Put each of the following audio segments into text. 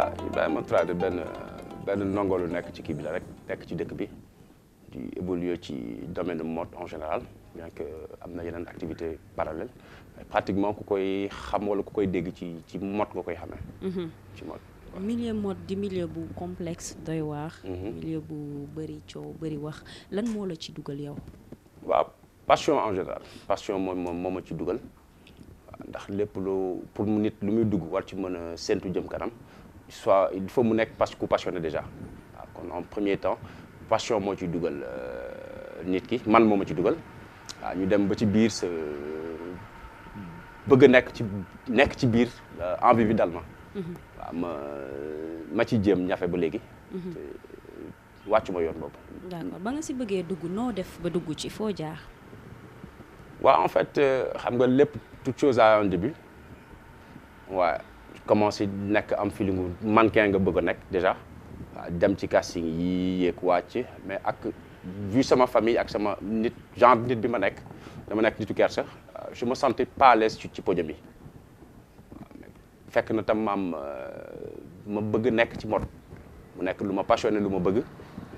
ah Ibrahima Traoré benn ndongo lu nekk ci kii bi la rek nekk ci dëkk bi di évoluer ci domaine de mode en général bien que am na yeneen activité parallèle pratiquement ku koy xam wala ku koy dégg ci mode nga koy xamee. ci mode. milieu mode di milieu bu complexe doy waar. milieu bu bëri coow bëri wax lan moo la ci dugal yow. waaw passion en général passion moo ma ci dugal ndax lépp lu pour nit lu muy dugg war ci mën a séntu jëm kanam soit il faut mu nekk ku passionné déjà waaw kon en premier temps passion moo ci dugal nit ki man moo ma ci dugal waaw ñu dem ba ci biir sa bëgg a nekk ci biir individuellement. waaw ma ci jéem ñafe ba léegi. wàccu ma yoon boobu. d'accord ba nga si bëggee dugg noo def ba dugg ci foo jaar. waaw en fait xam nga lépp toute chose a un début waaw commencé nekk am feeling mannequin nga bëgg a nekk déjà waaw dem ci casting yi yéeg wàcc mais ak vu sama famille ak sama nit bi ma nekk dama nekk nitu kersa je me sentais pas à l'aise ci podium yi. fekk na tam ma bëgg nekk ci mode mu nekk lu ma passionné lu ma bëgg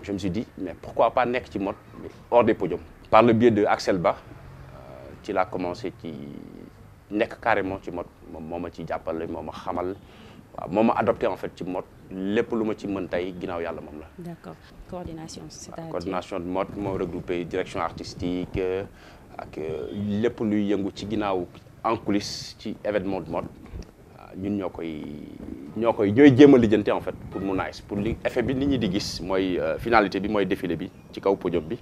je me suis dit mais pourquoi pas nekk ci mode hors des podiums. par le biais de Axel Ba ci laa commencé ci nekk carrément ci mode moo ma ci jàppale moo ma xamal waaw moo ma adopté en fait ci mode lépp lu ma ci mën tey ginnaaw yàlla moom la. d'accord coordination c'est-à-dire coordination de mode moo regroupé direction artistique ak lépp luy yëngu ci ginnaaw en coulisses ci événement de mode. ñun ñooy jéem a lijjanti en fait pour mu nice pour li effet bi nit ñi di gis mooy finalité bi mooy défilé bi ci kaw podium bi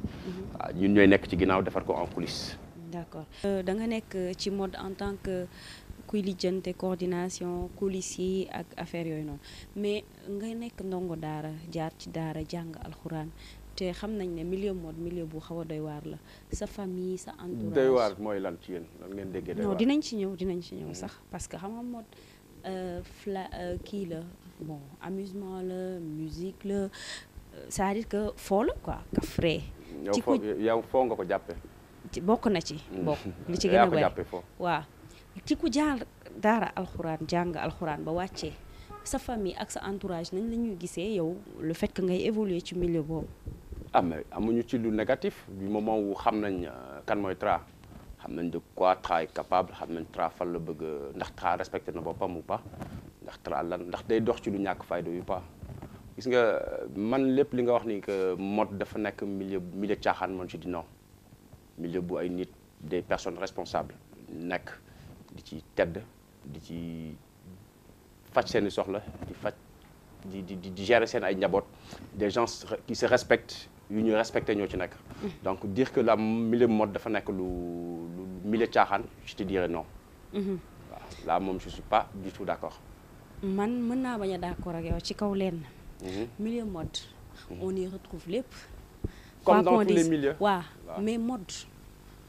waaw ñun ñooy nekk ci ginnaaw defar ko en coulisses. d'accord da nga nekk ci mode en tant que kuy lijjante coordination coulisses yi ak affaire yooyu noonu mais nga nekk ndongo daara jaar ci daara jàng alxuraan te xam nañ ne milieu mode milieu bu xaw a doy waar la sa famille sa entourage. doy waar mooy lan ci yéen lan ngeen déggee doy waar. non dinañ ci ñëw sax parce que xam nga mode. kii la bon amusement la musique la c'est-à-dire que foo la quoi ka frais. yow foo nga ko jàppee. bokk na ci. bokk li ci gën a bari foo. waaw ci ku jaar daara alxuraan jàng alxuraan ba wàccee sa famille ak sa entourage nañ la ñuy gisee yow le fait que ngay évoluer ci milieu boobu. mais amuñu ci lu négatif du moment wu xam nañ kan mooy Tra. xam nañ de quoi Tra est capable xam nañ Tra fan la bëgg ndax Tra respecté na boppam ou pas ndax Tra lan ndax day dox ci lu ñàkk fayda yu pas gis nga man lépp li nga wax ni que mode dafa nekk milieu caaxaan man je dis non milieu bu ay nit des personnes responsables nekk di ci tedd di ci faj seeni soxla di faj di gérer seen ay njaboot des gens qui se respectent yu ñu respecté ñoo ci nekk donc dire que la milieu mode dafa nekk lu milieu caaxaan je te dirais non. waaw là moom je suis pas du tout d'accord. man mën naa bañ a d'accord ak yow ci kaw lenn. milieu mode. on y retrouve lépp. comme dans tous les milieux. waaw mais mode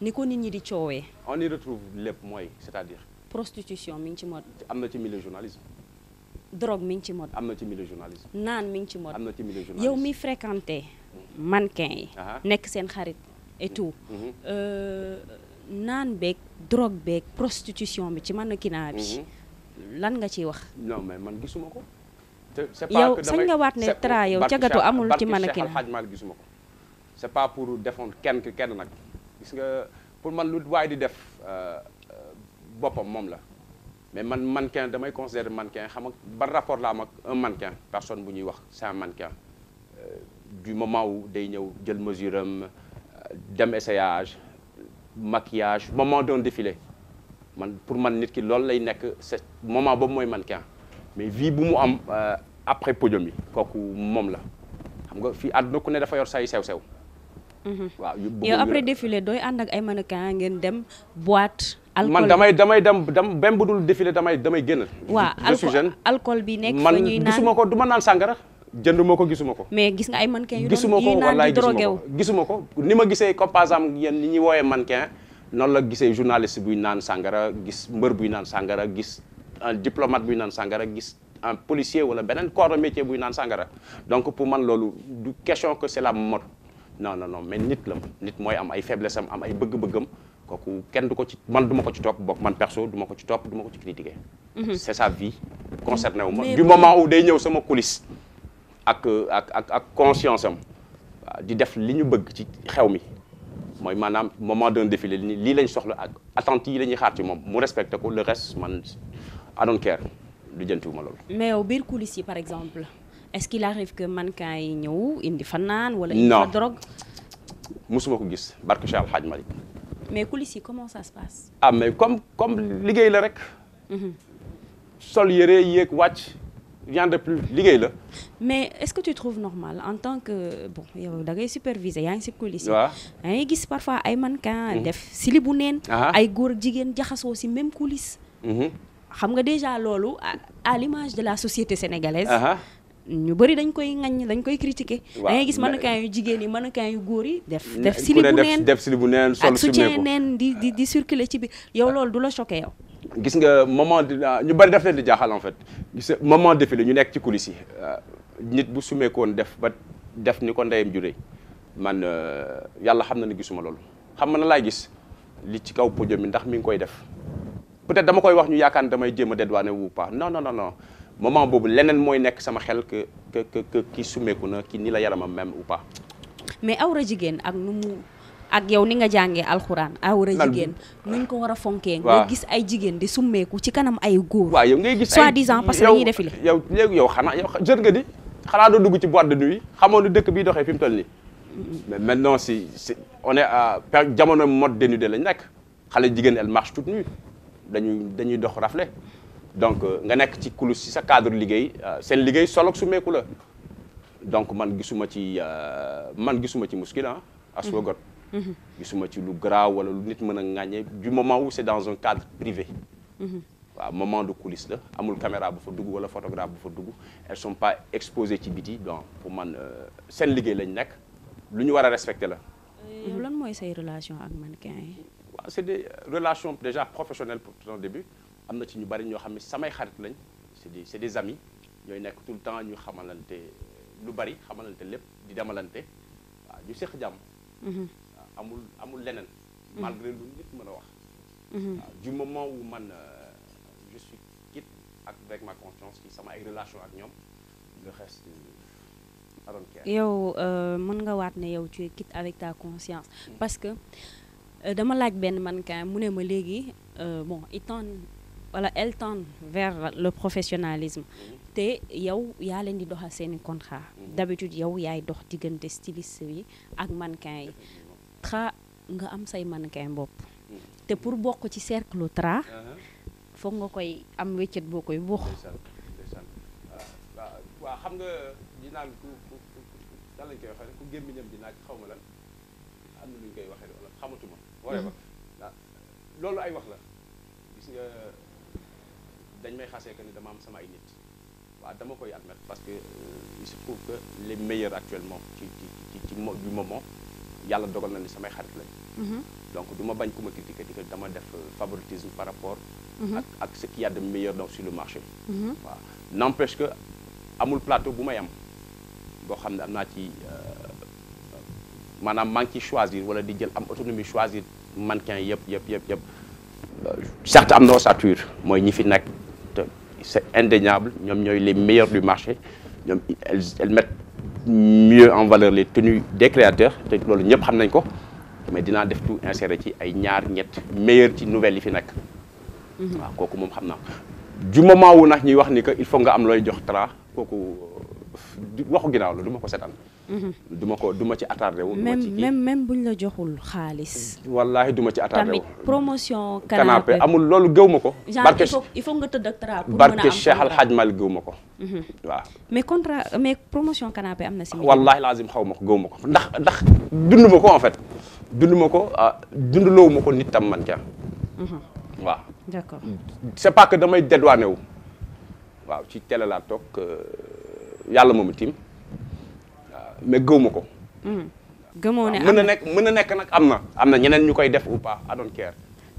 ni ko nit ñi di coowee. on y retrouve lépp mooy c'est-à-dire. prostitution mi ngi ci mode. am na ci milieu journalisme. drogue mi ngi ci mode. am na ci milieu journalisme. naan mi ngi ci mode. am na ci milieu journalisme. yow mi fréquenté mannequin yi. nekk seen xarit et tout. naan beeg drogue beeg prostitution bi ci mannequinat bi. lan nga ciy wax. non mais man gisuma ko. c'est pas yow que sañ nga waat ne Tra yow cagatu amul ci mannequinat. Barke Cheikh Al Hadj Malick gisuma ko. c'est pas pour défendre kenn nag gis nga pour man lu waay di def boppam moom la mais man mannequin damay considérer mannequin xam nga ban rapport la am ak un mannequin personne bu ñuy wax c'est un mannequin du moment où day ñëw jël mesure am dem essayage maquillage moment d'un défilé pour man nit ki loolu lay nekk c'est moment boobu mooy mannequin mais vie bu mu am après podium yi kooku moom la xam nga fii àdduna ku ne dafa yor say sew-sew. waaw yow après défilé dooy ànd ak ay mannequin ngeen dem boîte. alcool man damay dem même bu dul défilé damay génn. waaw je suis jeune alcool bi nekk fa ñuy naan man gisuma ko du ma naan sàngara jënduma ko gisuma ko. mais gis nga ay mannequin yu gisuma ko naan wallaay di drogué wu. gisuma ko ni ma gisee comme par exemple yéen ni ñuy woowee mannequin noonu la gisee journaliste buy naan sàngara gis mbër buy naan sàngara gis un diplomate buy naan sàngara gis un policier wala beneen corps de métier buy naan sàngara donc pour man loolu du question que c'est la mode non mais nit la nit mooy am ay faiblesse am ay bëgg-bëggam kooku kenn du ko ci man du ma ko ci topp bokk man perso du ma ko ci topp du ma ko ci critiquer. C'est sa vie concerné wu ma du moment où day ñëw sama coulisse ak conscience am di def li ñu bëgg ci xew mi mooy maanaam moment d'un défilé lii lañ soxla ak attentes yi la ñuy xaar ci moom mu respecté ko le reste man I don't care lu jëntiwuma loolu. mais yow biir coulisses yi par exemple est-ce qu'il arrive que mannequin yi ñëw indi fa naan wala indi fa drogue. musuma ko gis barke Cheikh Al Hadj Malick. mais coulisses yi comment ça se passe. ah mais comme liggéey la rek. sol yére yéeg wàcc rien de plus liggéey la. mais est-ce que tu trouves normal en tant que bon yow da ngay superviser yaa ngi si coulisses yi. waaw da ngay gis parfois ay mannequin def sili bu neen. ay góor ak jigéen jaxasoo si même coulisse. xam nga déjà loolu à l'image de la société sénégalaise. ñu bëri dañ koy ŋaññ dañ koy critiquer. da ngay gis mannequin yu jigéen yi mannequin yu góor yi. def sili bu neen def sili bu neen sol ak soutien neen di circuler ci biir yow loolu du la choqué yow. gis nga moment ñu bëri def leen di jaaxal en fait gis moment défilé ñu nekk ci coulisses yi nit bu sumeekoon def ni ko ndeyam juree man yàlla xam na ne gisuma loolu xam na laay gis li ci kaw podium mi ndax mi ngi koy def peut-être dama koy wax ñu yaakaar ne damay jéem a dédouaner ou pas non moment boobu leneen mooy nekk sama xel que kii sumeeku na kii ni la yaramam même ou pas. mais awra jigéen ak nu mu ak yow ni nga jàngee alxuraan awra jigéen nuñ ko war a fonkee. nga gis ay jigéen di summeeku ci kanam ay góor. waaw yow ngay gis soi-disant parce que dañuy défilé. yow léegi yow xanaa yow jot nga di xanaa doo dugg ci boîte de nuit xamoon ni dëkk bi doxee fi mu toll nii. mais maintenant si on est à jamono mode dénudé lañ nekk xale jigéen elle marche toute nue dañuy dox rafle donc nga nekk ci coulisse ci sa cadre liggéey seen liggéey solo ak summeeku la donc man gisuma ci muskil aswagot gisuma ci lu grave wala lu nit mën a ŋàññee du moment où c'est dans un cadre privé. waaw moment de coulisse la amul caméra bu fa dugg wala photographe bu fa dugg elles sont pas exposées ci biti donc pour man seen liggéey lañ nekk lu ñu war a respecter la. yow lan mooy say relation ak mannequin yi. waaw c'est des relations déjà professionnelles pour tout au début am na ci ñu bari ñoo xam ne samay xarit lañ c'est des amis ñooy nekk tout le temps ñu xamalante lu bari xamalante lépp di demalante waaw ñu seq jàmm. amul leneen. malgré lu nit mën a wax. waaw du moment où man je suis quitte avec ma conscience ci sama ay relation ak ñoom le reste I don't care. yow mën nga waat ne yow tu es quitte avec ta conscience parce que dama laaj benn mannequin mu ne ma léegi bon elle tend vers le professionnalisme te yow yaa leen di doxal seeni contrat d'habitude yow yaay dox diggante styliste yi ak mannequin yi nga am say mannequin bopp te pour bokk ci cercle Tra foog nga koy am wéccet boo koy buux. waaw xam nga dinaa ku lan lañ koy waxee ku gémmiñam di naaj xaw ma lan am na lu ñu koy waxee wala xamatuma waree ba loolu ay wax la gis nga dañ may xasee que ni dama am sama ay nit waaw dama koy admettre parce que il se trouve que les meilleurs actuellement ci du moment yàlla dogal na ni samay xarit lañ donc du ma bañ ku ma critiquer que dama def favoritisme par rapport ak ce qu'il y a de meilleur donc sur le marché waaw n'empêche que amul plateau bu may am boo xam ne am naa ci maanaam maa ngi ciy choisir wala di jël am autonomie choisir mannequin yëpp certes am na ossature mooy ñi fi nekk te c'est indéniable ñoom ñooy les meilleurs du marché ñoom elles mettent mieux en valeur les tenues des créateurs te loolu ñëpp xam nañ ko mais dinaa def tout insérer ci ay ñaar ñett meilleurs ci nouvelles yi fi nekk waaw kooku moom xam naa du moment wu nag ñuy wax ni que il faut nga am looy jox Tra kooku waxu ginnaaw la du ma ko seetaan du ma ci attardé wu même buñ la joxul xaalis wallaahi du ma ci attardé wu tamit promotion canapé amul loolu gëw ma ko barke il faut nga tëdd ak Tra pour barke Cheikh Al Hadj Mal gëw ma ko waaw mais promotion canapé am na si wallaahi lazim xaw ma ko gëw ma ko ndax dund ma ko en fait dund ma ko dundloowu ma ko nit tam man ca waaw d'accord c'est pas que damay dédouané wu waaw ci télé laa toog yàlla moomu tiim mais gëw ma ko. gëmoo ne mën na nekk nag am na ñeneen ñu koy def ou pas I don't care.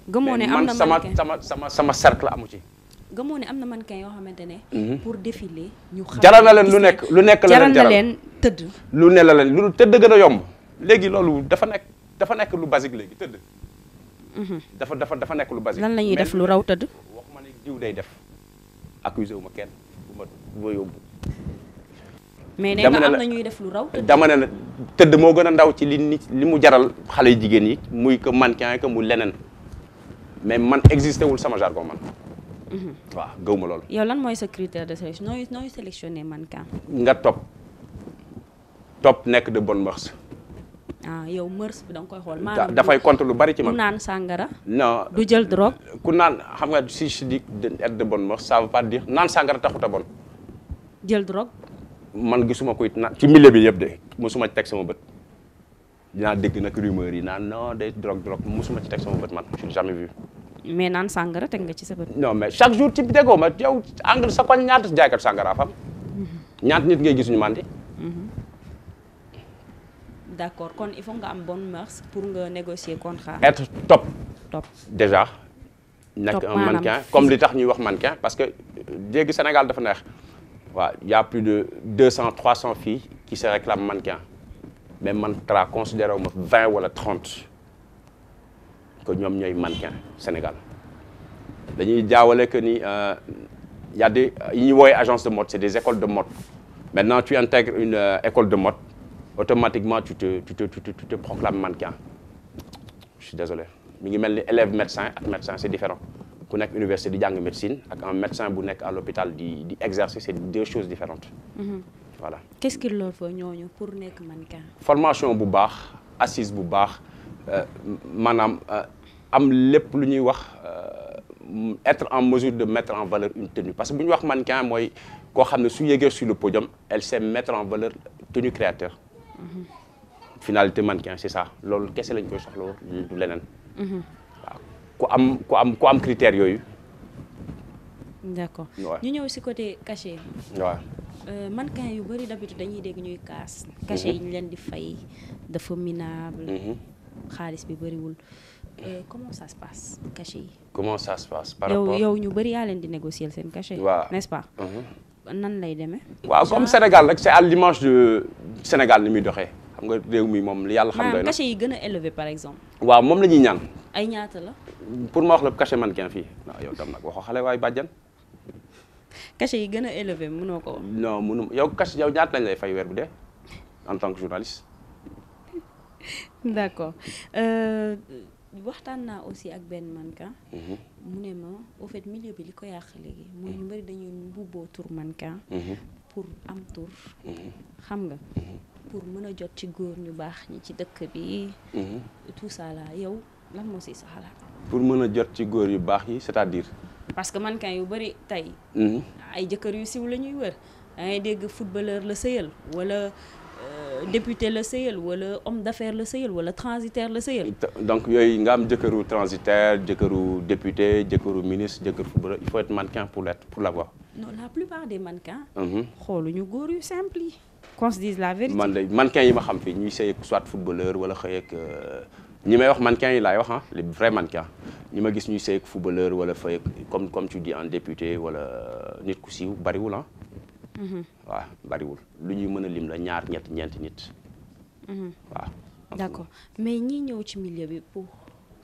gëmoo ne am na man sama cercle amu ci. gëmoo ne am na mannequin yoo xamante ne. pour défiler ñu xam jaral na leen lu nekk la leen jaral na leen tëdd. lu tëdd gën a yomb léegi loolu dafa nekk lu basique léegi tëdd dafa nekk lu basique. lan la ñuy def lu raw tëdd. wax ma ne diw day def accusé wu ma kenn bu ma yóbbu. mais nee nga am na ñuy def lu raw tëdd. dama ne la tëdd moo gën a ndaw ci li mu jaral xale yu jigéen yi muy que mannequin que mu leneen mais man existé wul sama jargon man. waaw gëw ma loolu. yow lan mooy sa critère de sélection nooy sélectionné mannequin. nga topp nekk de bonne mœurs. yow mœurs bi da nga koy xool. maanaam dafay compter lu bari ci man. ku naan sàngara. non du jël drogue. ku naan xam nga si je dis être de bonne mœurs ça veut pas dire naan sàngara taxut a bon. jël drogue. man gisuma koy naan ci milieu bi yëpp de mosuma ci teg sama bët dinaa dégg nag rumeur yi naan non day drogue mosuma ci teg sama bët man je n'ai jamais vu. mais naan sàngara teg nga ci sa bët. non mais chaque jour ci déggoo ma yow engrais sa koñ ñaata jaaykat sàngara fam ñaata nit ngay gisuñu mandi. d'accord kon il faut nga am bonne mœurs pour nga négocier contrat. être top déjà. top nekk un mannequin comme li tax ñuy wax mannequin parce que léegi Sénégal dafa neex. waaw y a plus de 200 300 filles qui se réclament mannequin mais man Tra considéré wu ma 20 wala 30 que ñoom ñooy mannequin Sénégal dañuy jaawale que ni y a des yi ñuy woowee agence de mode c'est des écoles de mode maintenant tu intègres une école de mode automatiquement tu te proclames mannequin je suis désolé mi ngi mel ni élève médecin ak médecin c'est différent ku nekk université di jàng médecine ak un médecin bu nekk à l'hôpital di exercer c'est deux choses différentes. Voilà. qu'est-ce qu'il leur faut ñooñu pour nekk mannequin. formation bu baax assise bu baax maanaam am lépp lu ñuy wax être en mesure de mettre en valeur une tenue parce que bu ñu wax mannequin mooy koo xam ne su yéegee sur le podium elle sait mettre en valeur tenue créateur. finalité mannequin c'est ça loolu kese lañ koy soxla du leneen. waaw ku am critères yooyu. d'accord ñu ñëw ci côté cachet. waaw. mannequin yu bari d'habitude dañuy dégg ñuy kaas. cachet yi ñu leen di fay dafa minable. xaalis bi bariwul. comment ça se passe cachet yi. comment ça se passe par rapport yow ñu bari yaa leen di négocier seen cachet. waaw n'est-ce pas. nan lay demee. waaw comme Sénégal rek c'est à l'image de Sénégal ni muy doxee xam nga réew mi moom li yàlla xam doy na. cachet yi gën a élevé par exemple. waaw moom la ñuy ñaan. ay ñaata la. pour ma wax la cachet mannequin fii non yow tam nag waxoo xale waaye bàjjan. cachet yi gën a élevé mënoo ko wax. non mënu yow cachet yow ñaata lañ lay fay weer bu dee en tant que journaliste. d'accord waxtaan naa aussi ak benn mannequin. mu ne ma au fait milieu bi li ko yàq léegi mooy ñu bari dañuy mbubboo tur mannequin. pour am tur. xam nga. pour mën a jot ci góor ñu baax ñi ci dëkk bi. tout ça là yow lan moo siy sa xalaat. pour mën a jot ci góor yu baax yi c'est-à-dire. parce que mannequin yu bari tey. ay jëkkër yu siw la ñuy wër da ngay dégg footballeur la sëyal wala député la sëyal wala homme d'affaires la sëyal wala transitaire la sëyal. donc yooyu nga am jëkkëru transitaire jëkkëru député jëkkëru ministre jëkkëru footballeur il faut être mannequin pour l'avoir. non la plupart des mannequins. xooluñu góor yu simple yi. qu'on se dise la vérité. man de mannequin yi ma xam fii ñuy sëy ak soit footballeur wala xëy ak ñi may wax mannequin yi laay wax ah les vrais mannequins ñi ma gis ñuy sëy ak footballeur wala xëy ak comme tu dis un député wala nit ku siiw bariwul ah. waaw bariwul lu ñuy mën a lim la ñaar ñeenti nit. waaw. d'accord mais ñi ñëw ci milieu bi pour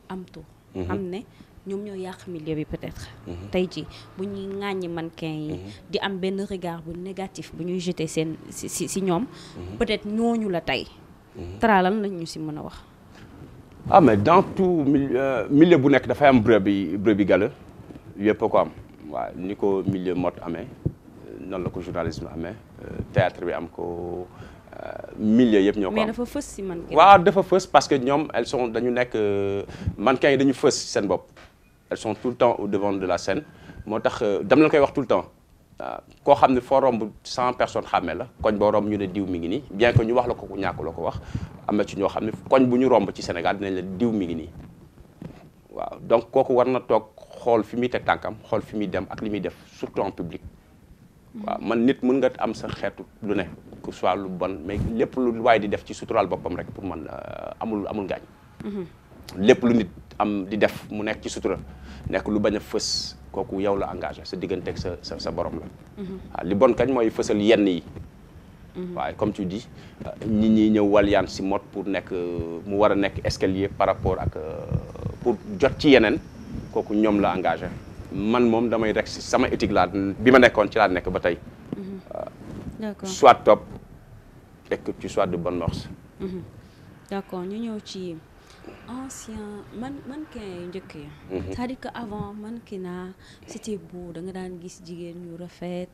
am tur. am ne ñoom ñoo yàq milieu bi peut-être. tey jii bu ñuy ŋàññi mannequin yi. di am benn regard bu négatif bu ñuy jeter seen si ñoom. peut-être ñooñu la tey. lan lañ ñu si mën a wax. ah mais dans tout milieu bu nekk dafay am brebis galeux yëpp ko am waaw ni ko milieu mode amee noonu la ko journalisme amee théâtre bi am ko milieu yëpp ñoo ko am. mais dafa fës si mannequin. waaw dafa fës parce que ñoom dañu nekk mannequin yi dañu fës seen bopp elles sont tout le temps au devant de la scène moo tax dama leen koy wax tout le temps koo xam ne foo romb 100 personnes xàmmee la koñ boo romb ñu ne diw mi ngi nii bien que ñu wax la ko ku ñàkk la ko wax am na ci ñoo xam ne koñ bu ñu romb ci Sénégal dinañ la diw mi ngi nii waaw donc kooku war na toog xool fi muy teg tànkam xool fi muy dem ak li muy def surtout en public waaw man nit mën nga am sa xeetu lu ne que soit lu bon mais lépp lu waaye di def ci suturaal boppam rek pour man amul ngaañ lépp lu nit am di def mu nekk ci sutura nekk lu bañ a fës kooku yow la engagé sa digganteeg sa borom la waaw li bon kañ mooy fësal yenn yi waaye comme tu dis nit ñi ñëw walyaan si mode pour nekk mu war a nekk escalier par rapport ak pour jot ci yeneen kooku ñoom la engagé man moom damay rek si sama éthique laa bi ma nekkoon ci laa nekk ba tey. D'accord. Soit top et que tu sois de bonne mœurs. D'accord ñu ñëw ci ancien mannequin yu njëkk yi. c'est-à-dire que avant mannequinat c'était beau da nga daan gis jigéen ñu rafet.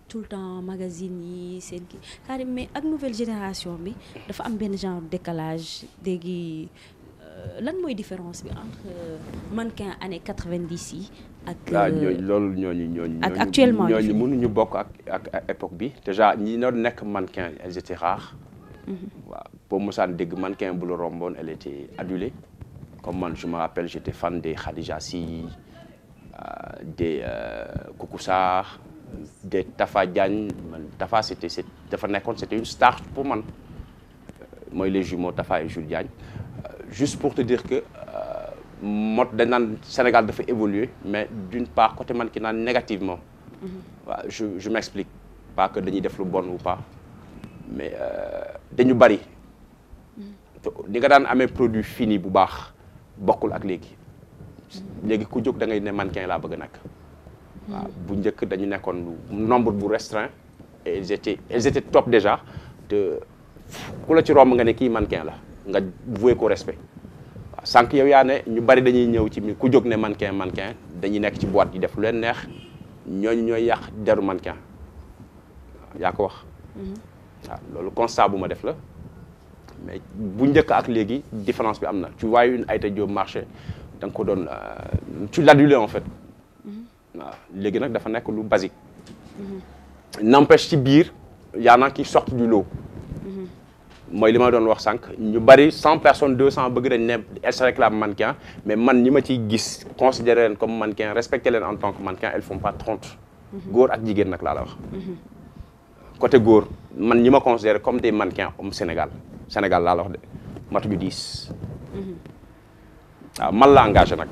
tout le temps magazine yi seen kii c'est-à-dire mais ak nouvelle génération bi dafa am benn genre décalage léegi lan mooy différence bi entre mannequin années 90 yi ak. ñooñu ak actuellement ñooñu mënuñu bokk ak époque bi déjà ñi doon nekk mannequin elles étaient rares. waaw boo mosaan dégg mannequin bu la romboon elle était adulée comme man je me rappelle j'étais fan des Khadija Sy des Koukou Sarr des Tafa Diagne man Tafa dafa nekkoon c'était une star pour man mooy les jumeaux Tafa et Jules Diagne juste pour te dire que mode dañ naan Sénégal dafa évoluer mais d'une part côté mannequinat négativement. waaw je m'explique pas que dañuy def lu bon ou pas mais dañu bari di nga daan amee produit fini bu baax bokkul ak léegi ku jóg da ngay ne mannequin laa bëgg nag waaw bu njëkk dañu nekkoon nombre bu restreint et elles étaient top déjà te ku la ci romb nga ne kii mannequin la nga voué ko respect waaw sànq yow yaa ne ñu bari dañuy ñëw ci ku jóg ne mannequin dañuy nekk ci boîte yi def lu leen neex ñooñu ñooy yàq deru mannequin yaa ko wax. waaw loolu constat bu ma def la mais bu njëkk ak léegi différence bi am na tu vois une Aïta Diop marché da nga ko doon tu l'adulais en fait waaw léegi nag dafa nekk lu basique n'empêche ci biir y en a qui sortent du lot mooy li ma doon wax sànq ñu bari 100 personnes 200 bëgg dañ ne elles se réclament mannequin mais man ñi ma ciy gis considérer leen comme mannequin respecter leen en tant que mannequin elles font pas 30 góor ak jigéen nag laa la wax côté góor man ñi ma considère comme des mannequins au Sénégal laa la wax de matuñu 10 waaw man la engagé nag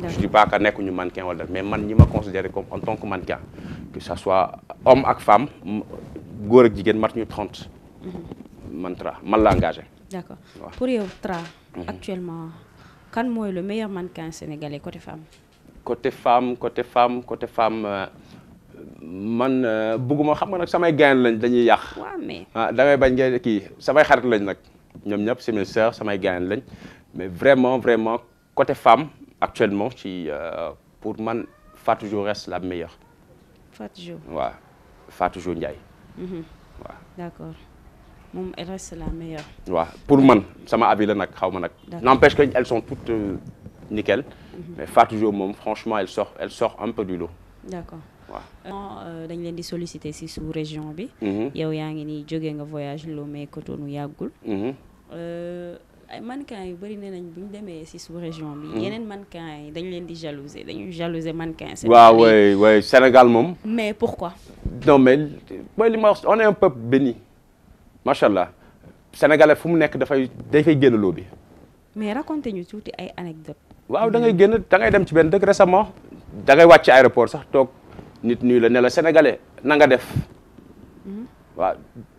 je dis pas que nekkuñu mannequin wala mais man ñi ma considéré comme en tant que mannequin que ça soit homme ak femme góor ak jigéen matuñu 30 man la engagé. D'accord pour yow Tra actuellement kan mooy le meilleur mannequin sénégalais côté femme man bëgguma xam nga nag samay gain lañ dañuy yàq. waaw mais da ngay bañ ngeen kii samay xarit lañ nag ñoom ñëpp c'est mes sœurs samay gain lañ mais vraiment côté femme actuellement ci pour man Fatou Jo reste la meilleure. Fatou Jo waaw Fatou Jo Ndiaye. waaw d'accord moom elle reste la meilleure. waaw pour man sama avis la nag xaw ma nag. n'empêche que elles sont toutes nickel. mais Fatou Jo moom franchement elle sort un peu du lot. d'accord. waaw dañ leen di solliciter ci sous région bi. yow yaa ngi nii jógee nga voyage Lomé Cotonou yàggul. ay mannequins yu bari nee nañ bu ñu demee ci sous région bi. yeneen mannequins yi dañ leen di jalouser mannequins. waaw oui Sénégal moom. mais pourquoi. non mais mooy li ma wax on est un peuple béni macha allah sénégalais fu mu nekk day fay génn loo bi. mais raconté ñu tuuti ay anecdotes. waaw da ngay dem ci benn dëkk récemment da ngay wàcc aéroport sax toog. nit ñuy la ne la sénégalais na nga def waaw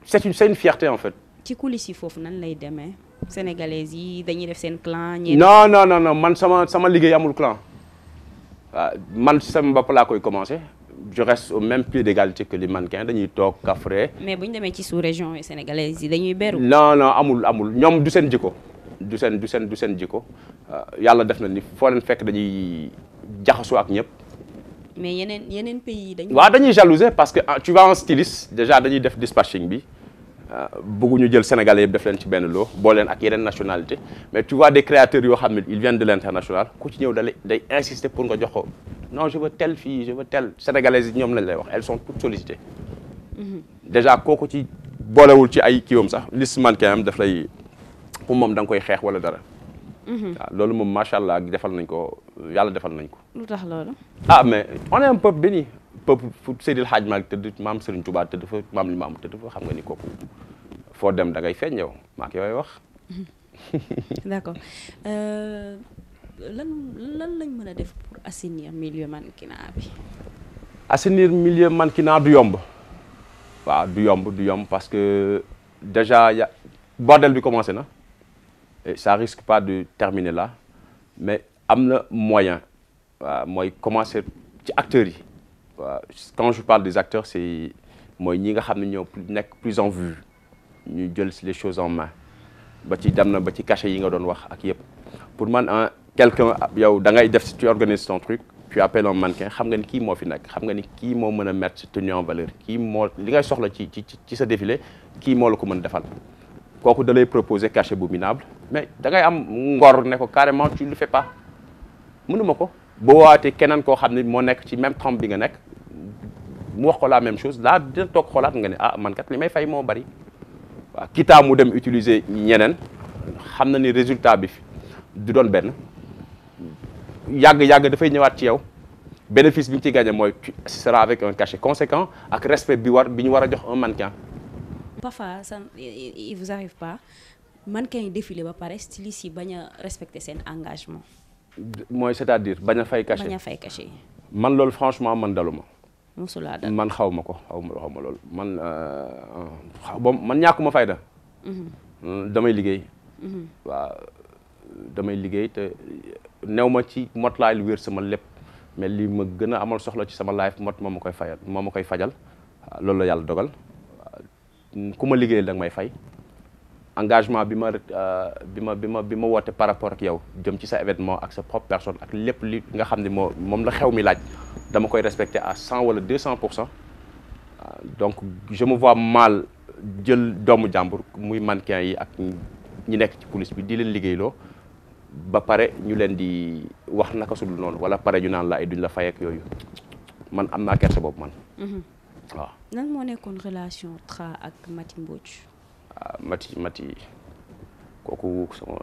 c'est une fierté en fait. ci coulisses yi foofu nan lay demee sénégalais yi dañuy def seen clan. non man sama liggéey amul clan waaw man sama bopp laa koy commencer je reste au même pied d'égalité que les mannequins dañuy toog kafre. mais bu ñu demee ci sous-région yi sénégalais yi dañuy beru. non amul ñoom du seen jikko du seen jikko yàlla def na ni foo leen fekk dañuy jaxasoo ak ñëpp. mais yeneen pays yi dañuy jalouser parce que tu vas en styliste déjà dañuy def dispatching bi bëgguñu jël sénégalais yëpp def leen ci benn loo boo leen ak yeneen nationalité mais tu vois des créateurs yoo xam ne ils viennent de l'international ku ci ñëw day insister pour nga jox ko non je veux telle fille je veux telle sénégalaises yi ñoom lañ lay wax elles sont toutes sollicitées. déjà kooku ci boolewul ci ay kiiwam sax liste mannequin am daf lay pour moom da nga koy xeex wala dara. waaw loolu moom macha allah defal nañ ko yàlla defal nañ ko. lu tax loolu. mais on est un peuple béni peuple fu Seydil Hadj Malick tëdd maam Serigne Touba tëdd fa maam Limamou tëdd fa xam nga ni kooku foo dem da ngay feeñ yow maa ngi koy wax. d'accord lan lañ mën a def pour assainir milieu mannequinat bi. assainir milieu mannequinat du yomb waaw du yomb parce que déjà bordel bi commencé na. Et ça risque pas de terminer là mais am na moyen waaw mooy commencer ci acteurs yi waaw quand je parle des acteurs c'est mooy ñi nga xam ne ñoo nekk plus en vue ñu jël les choses en main ba ci dem na ba ci cachet yi nga doon wax ak yëpp pour man quelqu'un yow da ngay def si tu organises ton truc tu appelles un mannequin xam nga ni kii moo fi nekk xam nga ni kii moo mën a mettre tenue en valeur kii moo li ngay soxla ci sa défilé kii moo la ko mën defal kooku da lay proposer cachet bu minable mais da ngay am ngor ne ko carrément tu le fais pas mënuma ko boo waatee keneen koo xam ne moo nekk ci même trempe bi nga nekk mu wax ko la même chose là dina toog xoolaat nga ne ah man kat li may fay moo bari waaw quitte mu dem utiliser ñeneen xam na ni résultat bi du doon benn yàgg dafay ñëwaat ci yow bénéfice bi ñu ci gagné mooy ce sera avec un cachet conséquent ak respect bi ñu war a jox un mannequin. parfois ça il vous arrive pas mannequin yi défilé ba pare styliste yi bañ a respecter seen engagement. mooy c'est-à-dire bañ a fay cachet bañ a fay cachet yi. man loolu franchement man daluma. mosulaa dal man xaw ma loolu man ñàkkuma fayda. damay liggéey. waaw damay liggéey te new ma ci mot laay lu wér sama lépp mais li ma gën a amal soxla ci sama life mot moo ma koy fajal loolu la yàlla dogal ku ma liggéeyal da nga may fay engagement bi ma woote par rapport ak yow jëm ci sa événement ak sa propre personne ak lépp li nga xam ne moom la xew mi laaj dama koy respecter à 100 wala 200%. Donc je me vois mal jël doomu jàmbur muy mannequin yi ak ñi nekk ci police bi di leen liggéeyloo ba pare ñu leen di wax naka su dul noonu wala pare ñu naan la ay duñ la fay ak yooyu man am naa kersa boobu man. waaw. nan moo nekkoon relation Tra ak Maty Mbodj. Maty kooku sama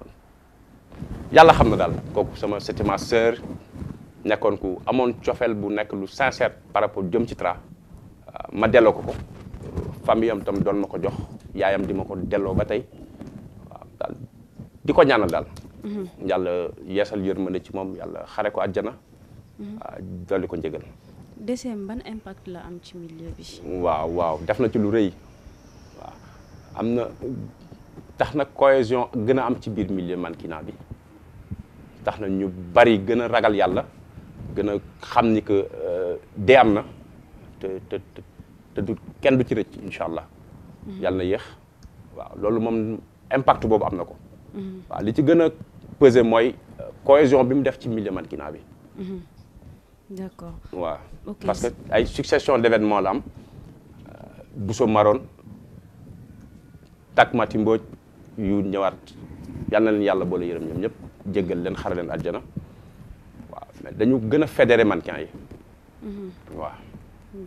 yàlla xam na daal kooku c'était ma sœur nekkoon ku amoon cofeel bu nekk lu sincère par rapport jëm ci Tra ma delloo ko famille am tam doon ma ko jox yaayam di ma ko delloo ba tey waaw daal di ko ñaanal daal. yàlla yeesal yërmande ci moom yàlla xare ko àjjana. dolli ko njëgal. décem ban impact la am ci milieu bi. waaw def na ci lu rëy waaw am na tax na cohésion gën a am ci biir milieu mannequinat bi tax na ñu bari gën a ragal yàlla gën a xam ni que dee am na te du kenn du ci rëcc incha allah. yàlla na yéex waaw loolu moom impact boobu am na ko. waaw li ci gën a peser mooy cohésion bi mu def ci milieu mannequinat bi. d'accord waaw okay. Parce que ay succession d'événements la am Bousso Maroon tak Maty Mbodj yu ñëwaat yal na leen yàlla boole yërëm ñoom ñëpp jéggal leen xare leen àjjana waaw mais dañu gën a fédérer mannequin yi. waaw.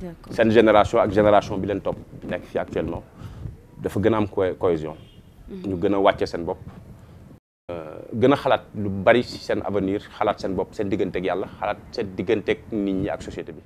d'accord seen génération ak génération bi leen topp nekk fii actuellement dafa gën a am cohésion. ñu gën a wàcce seen bopp. gën a xalaat lu bari ci seen avenir xalaat seen bopp seen digganteeg yàlla xalaat seen digganteeg nit ñi ak société bi.